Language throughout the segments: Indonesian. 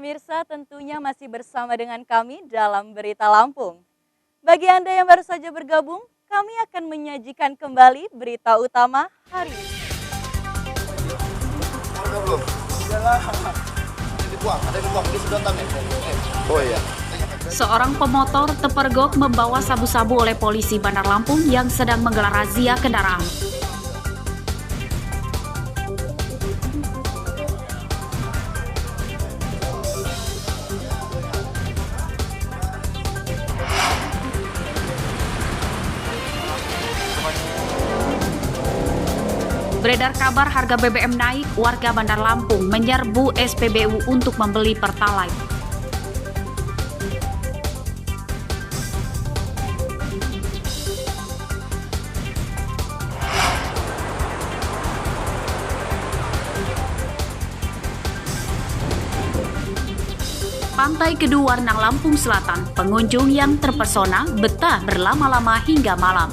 Pemirsa tentunya masih bersama dengan kami dalam Berita Lampung. Bagi Anda yang baru saja bergabung, kami akan menyajikan kembali berita utama hari ini. Seorang pemotor terpergok membawa sabu-sabu oleh polisi Bandar Lampung yang sedang menggelar razia kendaraan. Beredar kabar harga BBM naik, warga Bandar Lampung menyerbu SPBU untuk membeli Pertalite. Pantai Kedu Warna Lampung Selatan, pengunjung yang terpesona betah berlama-lama hingga malam.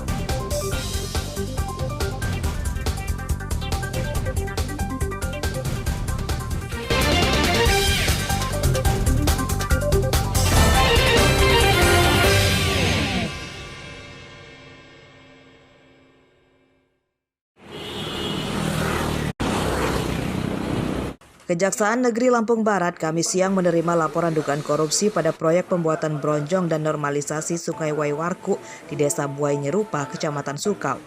Kejaksaan Negeri Lampung Barat Kamis siang menerima laporan dugaan korupsi pada proyek pembuatan bronjong dan normalisasi Sungai Waiwarku di Desa Buai Nyerupa, Kecamatan Sukau.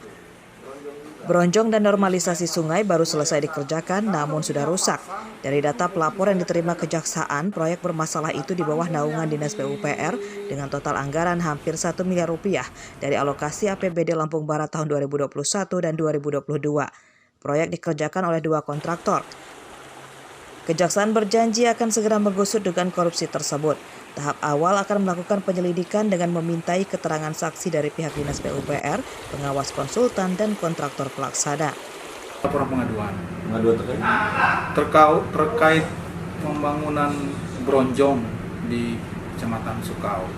Bronjong dan normalisasi sungai baru selesai dikerjakan namun sudah rusak. Dari data pelapor yang diterima Kejaksaan, proyek bermasalah itu di bawah naungan Dinas PUPR dengan total anggaran hampir 1 miliar rupiah dari alokasi APBD Lampung Barat tahun 2021 dan 2022. Proyek dikerjakan oleh 2 kontraktor. Kejaksaan berjanji akan segera menggusut dugaan korupsi tersebut. Tahap awal akan melakukan penyelidikan dengan memintai keterangan saksi dari pihak Dinas PUPR, pengawas konsultan, dan kontraktor pelaksana. Laporan pengaduan terkait pembangunan bronjong di Kecamatan Sukau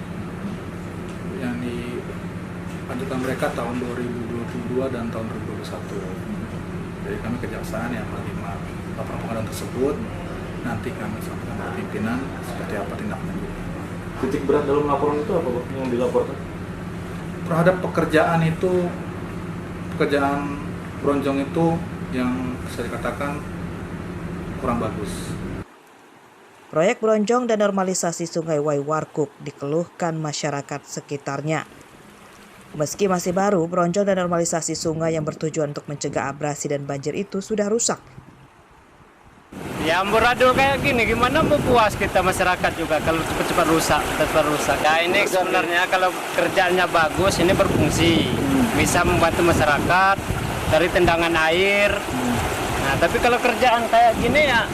yang diajukan mereka tahun 2022 dan tahun 2021. Jadi kami Kejaksaan yang menerima laporan pengaduan tersebut, nanti kami sampaikan ke pimpinan seperti apa tindak lanjutnya. Titik berat dalam laporan itu apa Pak, yang dilaporkan? Terhadap pekerjaan bronjong itu yang bisa dikatakan kurang bagus. Proyek bronjong dan normalisasi Sungai Waiwarkuk dikeluhkan masyarakat sekitarnya. Meski masih baru, bronjong dan normalisasi sungai yang bertujuan untuk mencegah abrasi dan banjir itu sudah rusak. Ya amburadul kayak gini, gimana mau puas kita masyarakat juga kalau cepat-cepat rusak. Nah ini sebenarnya kalau kerjaannya bagus, ini berfungsi, bisa membantu masyarakat dari tendangan air. Nah tapi kalau kerjaan kayak gini ya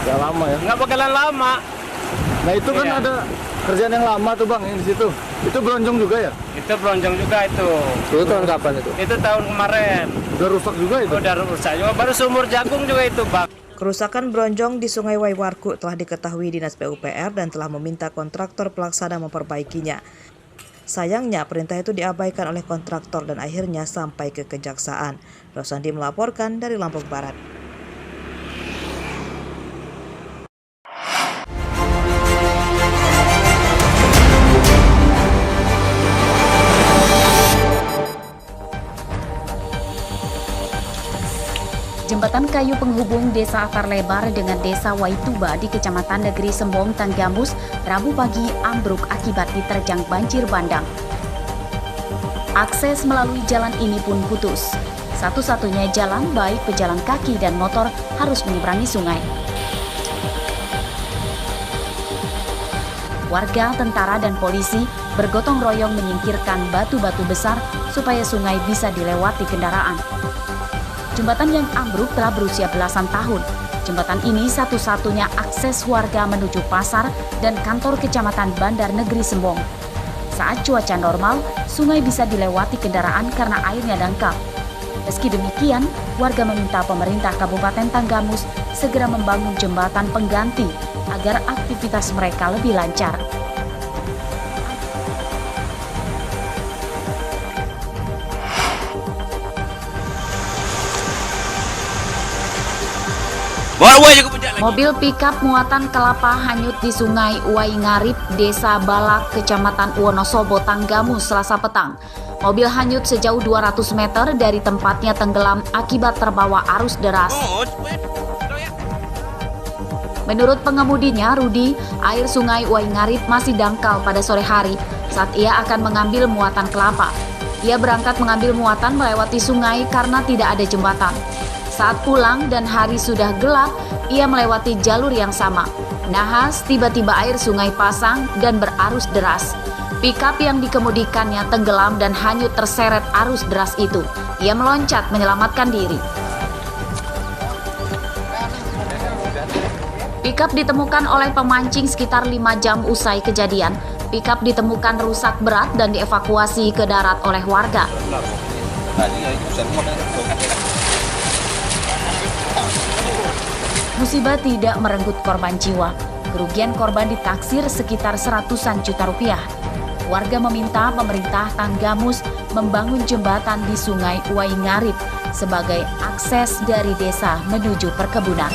Nggak lama ya? nggak bakalan lama. Nah itu kan ada kerjaan yang lama tuh Bang, di situ. Itu bronjong juga ya? Itu bronjong juga itu. Itu tahun kapan itu? Itu tahun kemarin. Udah rusak juga itu? Udah rusak juga, baru sumur jagung juga itu Bang. Kerusakan bronjong di Sungai Waiwarku telah diketahui Dinas PUPR dan telah meminta kontraktor pelaksana memperbaikinya. Sayangnya perintah itu diabaikan oleh kontraktor dan akhirnya sampai ke Kejaksaan. Rosandi melaporkan dari Lampung Barat. Jembatan kayu penghubung Desa Akar Lebar dengan Desa Waituba di Kecamatan Negeri Sembong, Tanggamus, Rabu pagi ambruk akibat diterjang banjir bandang. Akses melalui jalan ini pun putus. Satu-satunya jalan baik pejalan kaki dan motor harus menyeberangi sungai. Warga, tentara, dan polisi bergotong royong menyingkirkan batu-batu besar supaya sungai bisa dilewati kendaraan. Jembatan yang ambruk telah berusia belasan tahun. Jembatan ini satu-satunya akses warga menuju pasar dan kantor Kecamatan Bandar Negeri Sembong. Saat cuaca normal, sungai bisa dilewati kendaraan karena airnya dangkal. Meski demikian, warga meminta pemerintah Kabupaten Tanggamus segera membangun jembatan pengganti agar aktivitas mereka lebih lancar. Bawa aja ke penjara. Mobil pickup muatan kelapa hanyut di Sungai Waingarip, Desa Balak, Kecamatan Wonosobo, Tanggamus, Selasa petang. Mobil hanyut sejauh 200 meter dari tempatnya tenggelam akibat terbawa arus deras. Menurut pengemudinya, Rudi, air Sungai Waingarip masih dangkal pada sore hari saat ia akan mengambil muatan kelapa. Ia berangkat mengambil muatan melewati sungai karena tidak ada jembatan. Saat pulang dan hari sudah gelap, ia melewati jalur yang sama. Nahas, tiba-tiba air sungai pasang dan berarus deras. Pickup yang dikemudikannya tenggelam dan hanyut terseret arus deras itu. Ia meloncat menyelamatkan diri. Pickup ditemukan oleh pemancing sekitar 5 jam usai kejadian. Pickup ditemukan rusak berat dan dievakuasi ke darat oleh warga. Musibah tidak merenggut korban jiwa. Kerugian korban ditaksir sekitar seratusan juta rupiah. Warga meminta pemerintah Tanggamus membangun jembatan di Sungai Waingarip sebagai akses dari desa menuju perkebunan.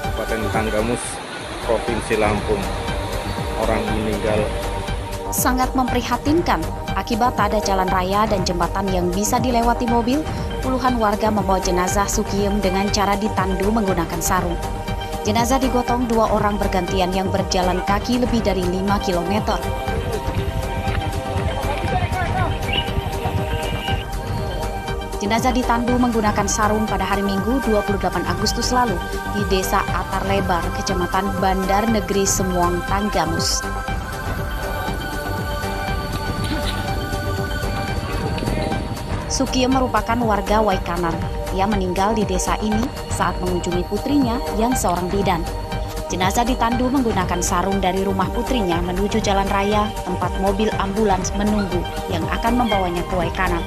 Kabupaten Tanggamus, Provinsi Lampung. Orang meninggal. Sangat memprihatinkan. Akibat tak ada jalan raya dan jembatan yang bisa dilewati mobil, puluhan warga membawa jenazah Sukiem dengan cara ditandu menggunakan sarung. Jenazah digotong 2 orang bergantian yang berjalan kaki lebih dari 5 km. Jenazah ditandu menggunakan sarung pada hari Minggu 28 Agustus lalu di Desa Atar Lebar, Kecamatan Bandar Negeri Semuang, Tanggamus. Sukiem merupakan warga Waikanan. Ia meninggal di desa ini saat mengunjungi putrinya yang seorang bidan. Jenazah ditandu menggunakan sarung dari rumah putrinya menuju jalan raya tempat mobil ambulans menunggu yang akan membawanya ke Waikanan.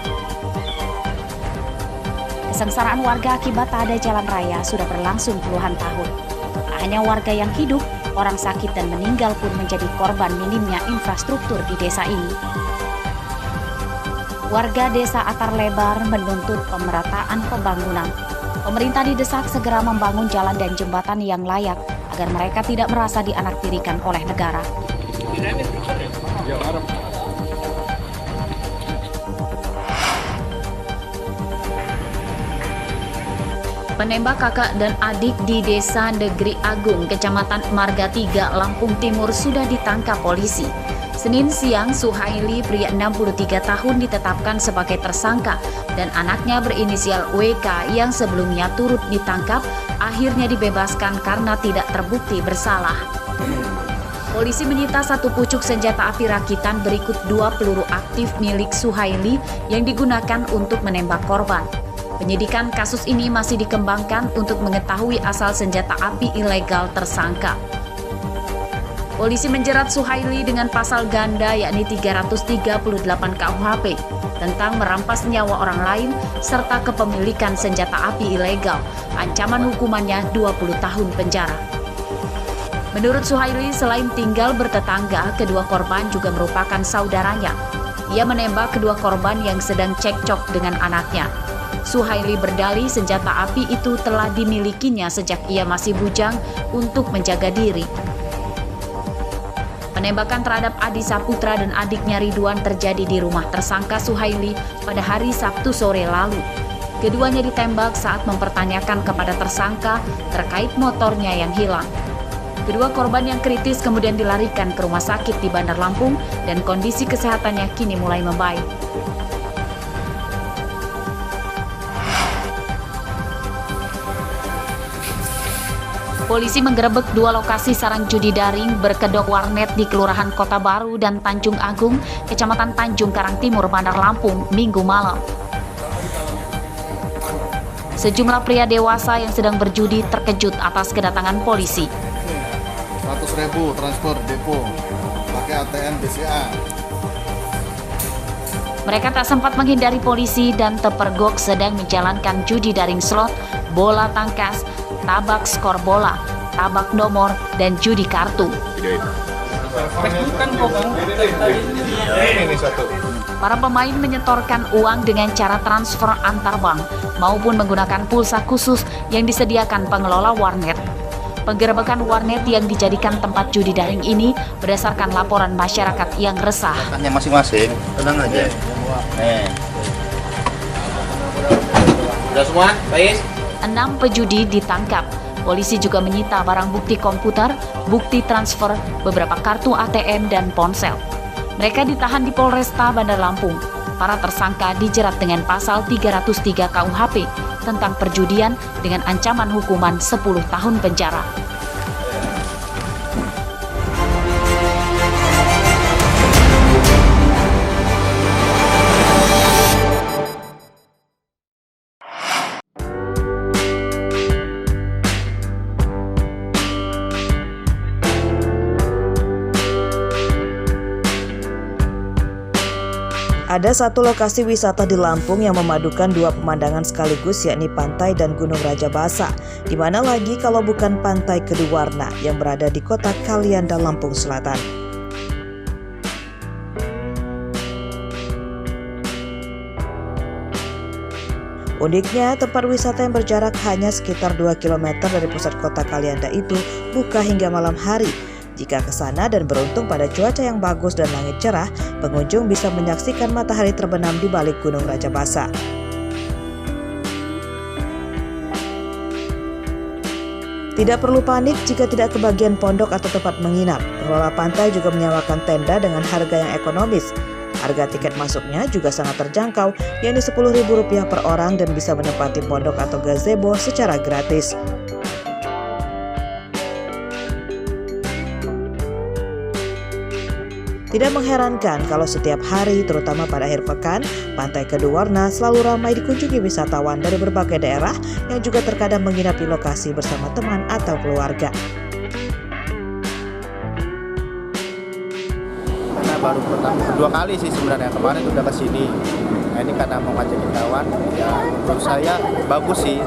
Kesengsaraan warga akibat tak ada jalan raya sudah berlangsung puluhan tahun. Tak hanya warga yang hidup, orang sakit dan meninggal pun menjadi korban minimnya infrastruktur di desa ini. Warga Desa Atar Lebar menuntut pemerataan pembangunan. Pemerintah didesak segera membangun jalan dan jembatan yang layak agar mereka tidak merasa dianaktirikan oleh negara. Penembak kakak dan adik di Desa Negeri Agung, Kecamatan Marga 3, Lampung Timur sudah ditangkap polisi. Senin siang, Suhaili, pria 63 tahun ditetapkan sebagai tersangka dan anaknya berinisial WK yang sebelumnya turut ditangkap akhirnya dibebaskan karena tidak terbukti bersalah. Polisi menyita 1 pucuk senjata api rakitan berikut 2 peluru aktif milik Suhaili yang digunakan untuk menembak korban. Penyidikan kasus ini masih dikembangkan untuk mengetahui asal senjata api ilegal tersangka. Polisi menjerat Suhaili dengan pasal ganda yakni 338 KUHP tentang merampas nyawa orang lain serta kepemilikan senjata api ilegal. Ancaman hukumannya 20 tahun penjara. Menurut Suhaili, selain tinggal bertetangga, kedua korban juga merupakan saudaranya. Ia menembak kedua korban yang sedang cekcok dengan anaknya. Suhaili berdalih senjata api itu telah dimilikinya sejak ia masih bujang untuk menjaga diri. Penembakan terhadap Adi Saputra dan adiknya Ridwan terjadi di rumah tersangka Suhaili pada hari Sabtu sore lalu. Keduanya ditembak saat mempertanyakan kepada tersangka terkait motornya yang hilang. Kedua korban yang kritis kemudian dilarikan ke rumah sakit di Bandar Lampung dan kondisi kesehatannya kini mulai membaik. Polisi menggerebek 2 lokasi sarang judi daring berkedok warnet di Kelurahan Kota Baru dan Tanjung Agung, Kecamatan Tanjung Karang Timur, Bandar Lampung, Minggu malam. Sejumlah pria dewasa yang sedang berjudi terkejut atas kedatangan polisi. 100.000 transfer depo pakai ATM BCA. Mereka tak sempat menghindari polisi dan terpergok sedang menjalankan judi daring slot, bola tangkas, tabak skor bola, tabak nomor, dan judi kartu. Facebook kan kok bang? Ini satu. Para pemain menyetorkan uang dengan cara transfer antar bank maupun menggunakan pulsa khusus yang disediakan pengelola warnet. Penggerebekan warnet yang dijadikan tempat judi daring ini berdasarkan laporan masyarakat yang resah. Hanya masing-masing, tenang aja. Sudah semua, Pais? 6 pejudi ditangkap. Polisi juga menyita barang bukti komputer, bukti transfer, beberapa kartu ATM, dan ponsel. Mereka ditahan di Polresta Bandar Lampung. Para tersangka dijerat dengan pasal 303 KUHP tentang perjudian dengan ancaman hukuman 10 tahun penjara. Ada satu lokasi wisata di Lampung yang memadukan dua pemandangan sekaligus, yakni pantai dan Gunung Rajabasa. Di mana lagi kalau bukan Pantai Keduwarna yang berada di kota Kalianda, Lampung Selatan. Uniknya, tempat wisata yang berjarak hanya sekitar 2 km dari pusat kota Kalianda itu buka hingga malam hari. Jika ke sana dan beruntung pada cuaca yang bagus dan langit cerah, pengunjung bisa menyaksikan matahari terbenam di balik Gunung Rajabasa. Tidak perlu panik jika tidak kebagian pondok atau tempat menginap. Pengelola pantai juga menyewakan tenda dengan harga yang ekonomis. Harga tiket masuknya juga sangat terjangkau, yakni Rp10.000 per orang dan bisa menempati pondok atau gazebo secara gratis. Tidak mengherankan kalau setiap hari, terutama pada akhir pekan, Pantai Keduwarna selalu ramai dikunjungi wisatawan dari berbagai daerah yang juga terkadang menginap di lokasi bersama teman atau keluarga. Karena baru kedua kali sih sebenarnya, kemarin udah ke sini. Nah, ini karena mau ngajakin kawan, ya menurut saya bagus sih.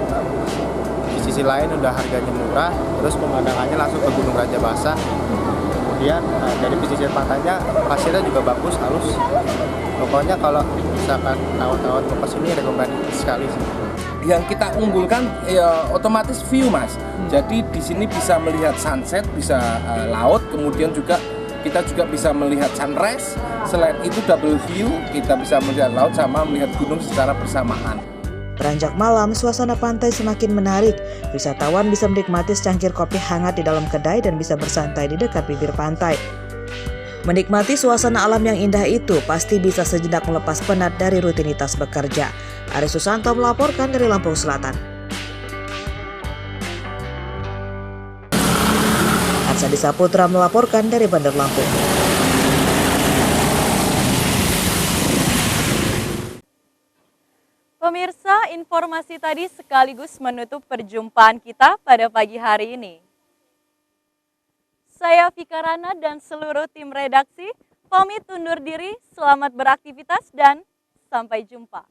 Di sisi lain udah harganya murah, terus pemandangannya langsung ke Gunung Rajabasa. Kemudian dari pesisir pantainya pasirnya juga bagus, halus. Pokoknya kalau misalkan kawan-kawan mau kesini rekomendasi sekali sih. Yang kita unggulkan ya otomatis view, Mas. Jadi di sini bisa melihat sunset, bisa laut, kemudian juga kita juga bisa melihat sunrise. Selain itu double view, kita bisa melihat laut sama melihat gunung secara bersamaan. Beranjak malam, suasana pantai semakin menarik. Wisatawan bisa menikmati secangkir kopi hangat di dalam kedai dan bisa bersantai di dekat bibir pantai. Menikmati suasana alam yang indah itu pasti bisa sejenak melepas penat dari rutinitas bekerja. Aris Susanto melaporkan dari Lampung Selatan. Arsadi Saputra melaporkan dari Bandar Lampung. Pemirsa, informasi tadi sekaligus menutup perjumpaan kita pada pagi hari ini. Saya Vika Rana dan seluruh tim redaksi pamit undur diri, selamat beraktivitas dan sampai jumpa.